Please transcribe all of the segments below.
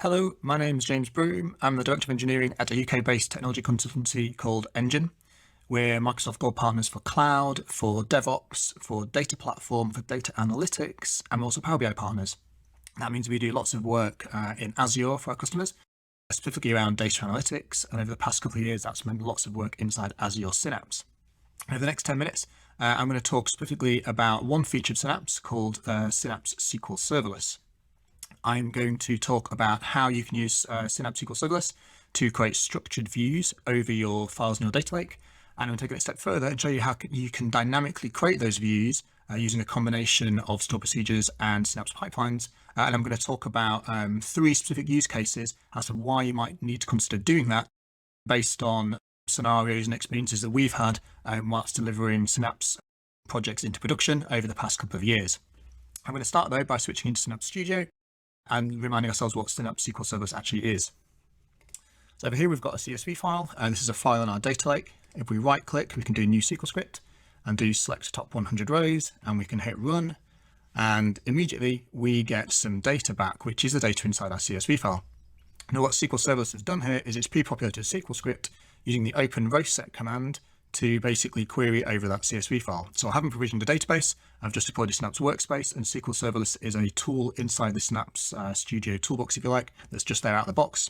Hello, my name is James Broom. I'm the Director of Engineering at a UK-based technology consultancy called Engine. We're Microsoft Gold partners for cloud, for DevOps, for data platform, for data analytics, and we're also Power BI partners. That means we do lots of work in Azure for our customers, specifically around data analytics. And over the past couple of years, that's meant lots of work inside Azure Synapse. Over the next 10 minutes, I'm going to talk specifically about one feature of Synapse called Synapse SQL Serverless. I'm going to talk about how you can use Synapse SQL Serverless to create structured views over your files in your data lake. And I'm going to take it a step further and show you how you can dynamically create those views using a combination of stored procedures and Synapse pipelines. And I'm going to talk about 3 specific use cases as to why you might need to consider doing that based on scenarios and experiences that we've had whilst delivering Synapse projects into production over the past couple of years. I'm going to start though by switching into Synapse Studio and reminding ourselves what Synapse SQL Serverless actually is. So over here we've got a CSV file, and this is a file in our data lake. If we right click, we can do new SQL script and do select top 100 rows, and we can hit run, and immediately we get some data back, which is the data inside our CSV file. Now what SQL Serverless has done here is it's pre-populated a SQL script using the open row set command to basically query over that CSV file. So I haven't provisioned a database, I've just deployed a Synapse workspace, and SQL Serverless is a tool inside the Synapse Studio toolbox, if you like, that's just there out of the box.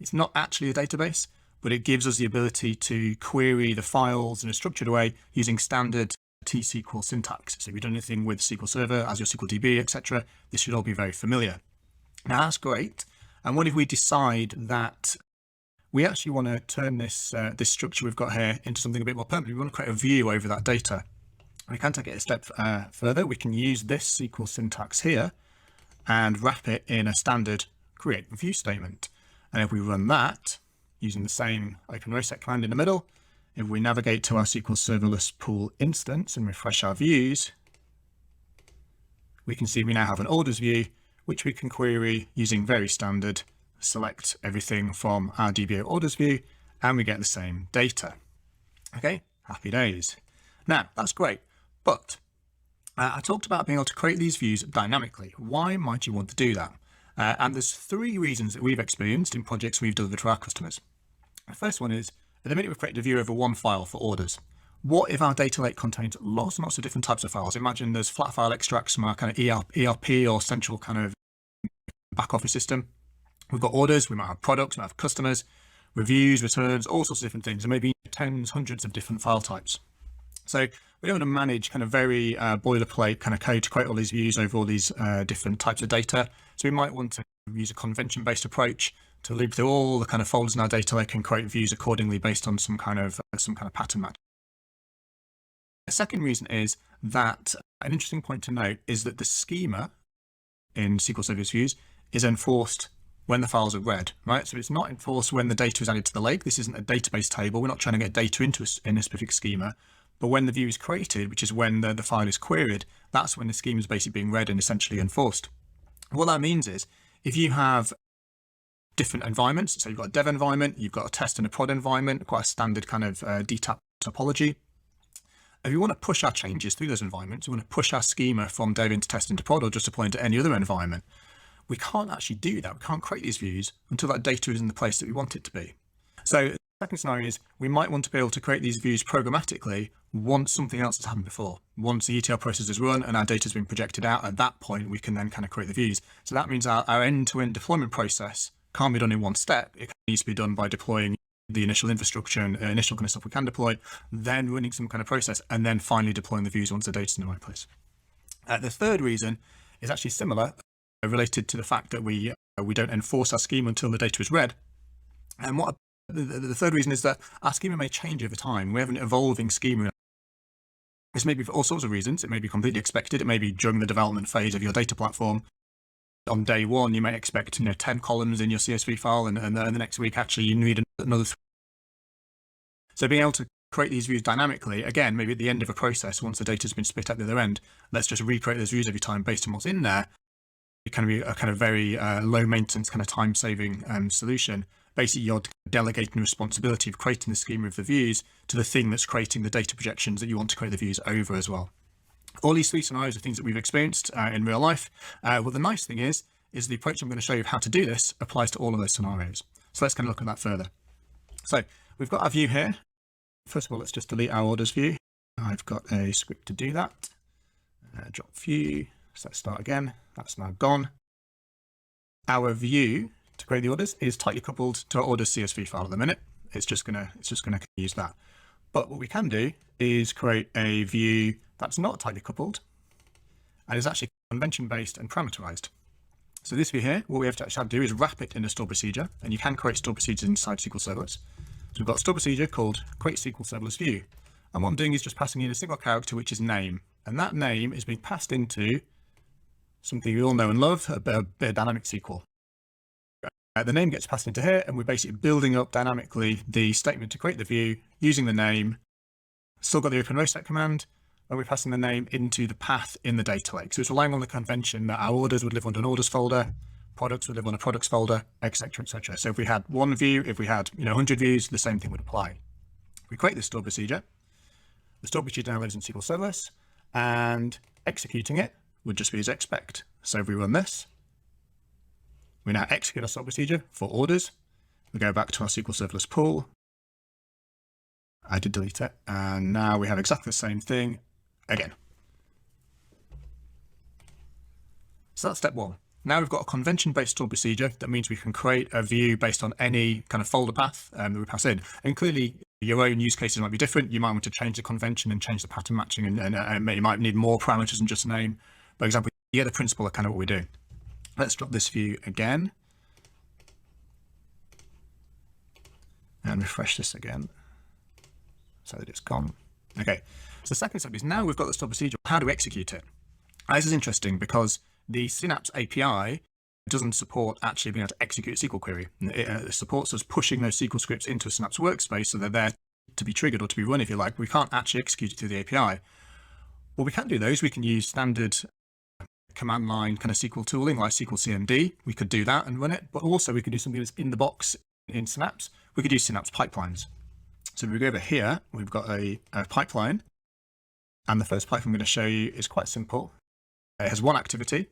It's not actually a database, but it gives us the ability to query the files in a structured way using standard T-SQL syntax. So if you've done anything with SQL Server, Azure SQL DB, etc., this should all be very familiar. Now that's great. And what if we decide that we actually want to turn this this structure we've got here into something a bit more permanent? We want to create a view over that data. We can take it a step further. We can use this SQL syntax here and wrap it in a standard create view statement. And if we run that using the same open row set command in the middle, if we navigate to our SQL Serverless pool instance and refresh our views, we can see we now have an orders view, which we can query using very standard select everything from our DBA orders view, and we get the same data. Okay, happy days. Now that's great, but I talked about being able to create these views dynamically. Why might you want to do that? And there's 3 reasons that we've experienced in projects we've delivered for our customers. The first one is, at the minute we've created a view over one file for orders. What if our data lake contains lots and lots of different types of files? Imagine there's flat file extracts from our kind of ERP or central kind of back office system. We've got orders, we might have products, we might have customers, reviews, returns, all sorts of different things, and maybe tens, hundreds of different file types. So we don't want to manage kind of very boilerplate kind of code to create all these views over all these different types of data. So we might want to use a convention-based approach to loop through all the kind of folders in our data lake and create views accordingly based on some kind of pattern match. The second reason is that an interesting point to note is that the schema in SQL Serverless views is enforced when the files are read, right? So it's not enforced when the data is added to the lake. This isn't a database table. We're not trying to get data into in a specific schema, but when the view is created, which is when the file is queried, that's when the schema is basically being read and essentially enforced. What that means is if you have different environments, so you've got a dev environment, you've got a test and a prod environment, quite a standard kind of DTAP topology. If you want to push our changes through those environments, we want to push our schema from dev into test into prod or just deploy into any other environment. We can't actually do that. We can't create these views until that data is in the place that we want it to be. So the second scenario is we might want to be able to create these views programmatically once something else has happened before. Once the ETL process is run and our data has been projected out, at that point, we can then kind of create the views. So that means our end-to-end deployment process can't be done in one step. It needs to be done by deploying the initial infrastructure and initial kind of stuff we can deploy, then running some kind of process, and then finally deploying the views once the data's in the right place. The third reason is actually similar, related to the fact that we don't enforce our schema until the data is read. And what the third reason is that our schema may change over time. We have an evolving schema. This may be for all sorts of reasons. It may be completely expected. It may be during the development phase of your data platform. On day one, you may expect 10 columns in your CSV file, and the next week actually you need another 3. So being able to create these views dynamically, again, maybe at the end of a process, once the data has been spit at the other end, let's just recreate those views every time based on what's in there. It can be a kind of very low maintenance kind of time saving solution. Basically, you're delegating the responsibility of creating the schema of the views to the thing that's creating the data projections that you want to create the views over as well. All these 3 scenarios are things that we've experienced in real life. Well, the nice thing is is the approach I'm going to show you of how to do this applies to all of those scenarios. So let's kind of look at that further. So we've got our view here. First of all, let's just delete our orders view. I've got a script to do that. Drop view. So let's start again. That's now gone. Our view to create the orders is tightly coupled to our orders CSV file at the minute. It's just gonna use that. But what we can do is create a view that's not tightly coupled and is actually convention based and parameterized. So this view here, what we have to actually do is wrap it in a stored procedure, and you can create stored procedures inside SQL Serverless. So we've got a stored procedure called create SQL Serverless view. And what I'm doing is just passing in a single character, which is name. And that name is being passed into something we all know and love, a bit of dynamic SQL. The name gets passed into here, and we're basically building up dynamically the statement to create the view using the name. Still got the open row set command, and we're passing the name into the path in the data lake. So it's relying on the convention that our orders would live under an orders folder, products would live on a products folder, etc., etc. So if we had one view, if we had 100 views, the same thing would apply. We create this stored procedure. The stored procedure now lives in SQL Serverless, and executing it would just be as expect. So if we run this, we now execute our stored procedure for orders. We go back to our SQL Serverless pool. I did delete it, and now we have exactly the same thing again. So that's step one. Now we've got a convention-based stored procedure. That means we can create a view based on any kind of folder path that we pass in. And clearly, your own use cases might be different. You might want to change the convention and change the pattern matching, and you might need more parameters than just name. For example, you get the principle of kind of what we do. Let's drop this view again and refresh this again so that it's gone. Okay, so the second step is now we've got the stored procedure. How do we execute it? This is interesting because the Synapse API doesn't support actually being able to execute a SQL query. It supports us pushing those SQL scripts into a Synapse workspace, so they're there to be triggered or to be run, if you like. We can't actually execute it through the API. Well, we can do those. We can use standard command line kind of SQL tooling like SQL CMD. We could do that and run it, but also we could do something that's in the box in Synapse. We could use Synapse Pipelines. So if we go over here, we've got a pipeline, and the first pipe I'm going to show you is quite simple. It has one activity,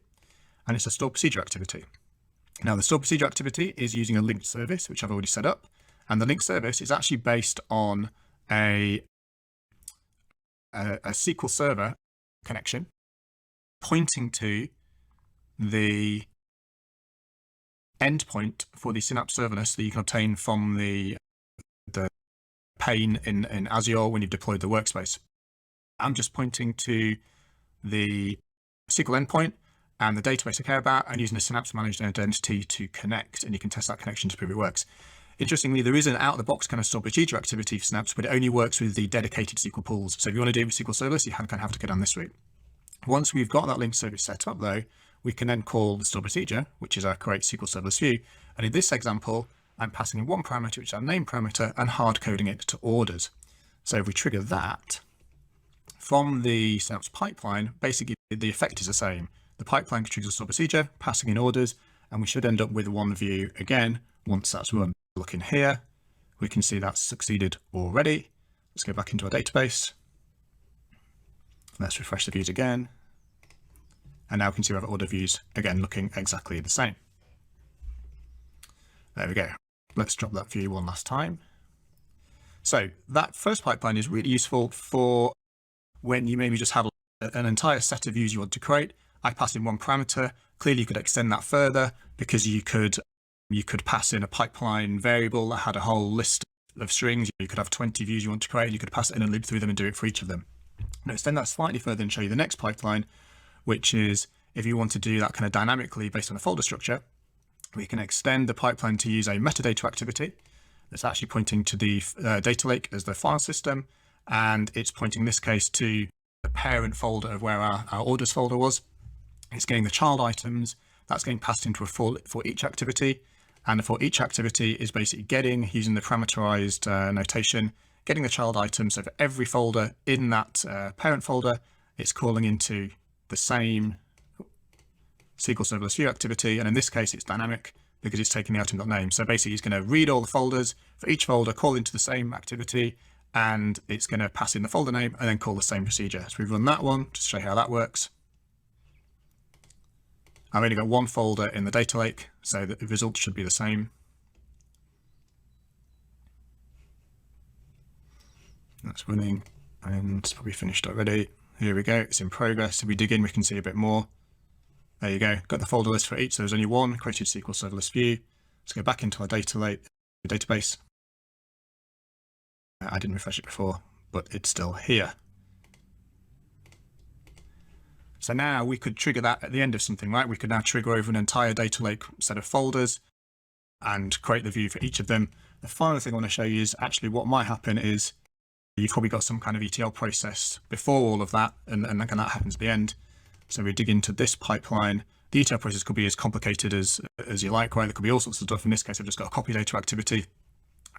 and it's a stored procedure activity. Now the stored procedure activity is using a linked service, which I've already set up, and the linked service is actually based on a SQL Server connection pointing to the endpoint for the Synapse Serverless that you can obtain from the pane in Azure when you've deployed the workspace. I'm just pointing to the SQL endpoint and the database I care about, and using a Synapse managed identity to connect, and you can test that connection to prove it works. Interestingly, there is an out-of-the-box kind of stored procedure activity for Synapse, but it only works with the dedicated SQL pools. So if you want to do it with SQL Serverless, you kind of have to go down this route. Once we've got that linked service set up, though, we can then call the stored procedure, which is our create SQL Serverless view. And in this example, I'm passing in one parameter, which is our name parameter, and hard coding it to orders. So if we trigger that from the Synapse pipeline, basically the effect is the same. The pipeline triggers a stored procedure, passing in orders, and we should end up with one view again once that's run. Look in here, we can see that's succeeded already. Let's go back into our database. Let's refresh the views again. And now we can see we have order views again looking exactly the same. There we go. Let's drop that view one last time. So that first pipeline is really useful for when you maybe just have an entire set of views you want to create. I pass in one parameter. Clearly you could extend that further because you could pass in a pipeline variable that had a whole list of strings. You could have 20 views you want to create. You could pass it in and loop through them and do it for each of them. Now extend that slightly further and show you the next pipeline, which is if you want to do that kind of dynamically based on a folder structure, we can extend the pipeline to use a metadata activity that's actually pointing to the data lake as the file system, and it's pointing in this case to the parent folder of where our orders folder was. It's getting the child items, that's getting passed into a for each activity, and the for each activity is basically getting, using the parameterized notation, getting the child items. So for every folder in that parent folder, it's calling into the same SQL Serverless view activity, and in this case it's dynamic because it's taking the item.name. So basically it's going to read all the folders for each folder, call into the same activity, and it's going to pass in the folder name and then call the same procedure. So we've run that one to show you how that works. I've only got one folder in the data lake, so the results should be the same. That's running and it's probably finished already. Here we go, it's in progress. If we dig in, we can see a bit more. There you go, got the folder list for each. So there's only one, created SQL Serverless view. Let's go back into our data lake, database. I didn't refresh it before, but it's still here. So now we could trigger that at the end of something, right? We could now trigger over an entire data lake set of folders and create the view for each of them. The final thing I want to show you is actually what might happen is you've probably got some kind of ETL process before all of that, and that happens at the end. So we dig into this pipeline. The ETL process could be as complicated as you like, right? There could be all sorts of stuff. In this case, I've just got a copy data activity.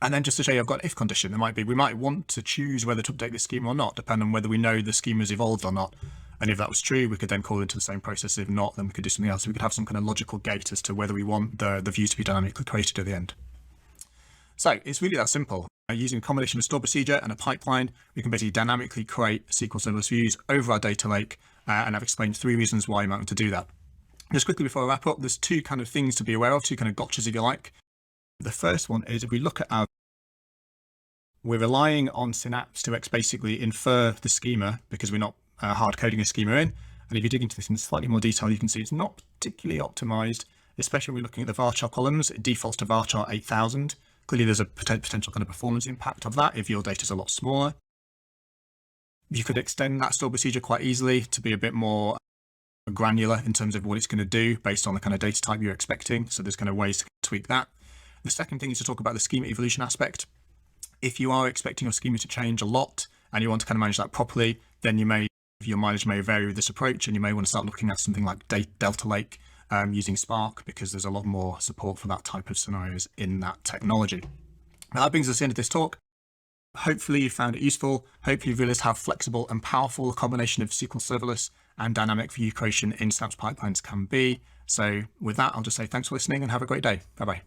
And then just to show you, I've got an if condition. There might be, we might want to choose whether to update this schema or not, depending on whether we know the schema has evolved or not. And if that was true, we could then call into the same process. If not, then we could do something else. So we could have some kind of logical gate as to whether we want the view to be dynamically created at the end. So it's really that simple. Using a combination of a store procedure and a pipeline, we can basically dynamically create SQL Serverless views over our data lake. And I've explained 3 reasons why you might want to do that. Just quickly before I wrap up, there's 2 kind of things to be aware of, 2 kind of gotchas if you like. The first one is if we look at we're relying on Synapse to basically infer the schema because we're not hard coding a schema in. And if you dig into this in slightly more detail, you can see it's not particularly optimized, especially when we're looking at the varchar columns. It defaults to varchar 8000. Clearly, there's a potential kind of performance impact of that if your data is a lot smaller. You could extend that store procedure quite easily to be a bit more granular in terms of what it's going to do based on the kind of data type you're expecting. So there's kind of ways to tweak that. The second thing is to talk about the schema evolution aspect. If you are expecting your schema to change a lot and you want to kind of manage that properly, then your mileage may vary with this approach, and you may want to start looking at something like Delta Lake using Spark, because there's a lot more support for that type of scenarios in that technology. Now that brings us into this talk. Hopefully you found it useful. Hopefully you realized how flexible and powerful a combination of SQL Serverless and dynamic view creation in Synapse Pipelines can be. So with that, I'll just say thanks for listening and have a great day. Bye-bye.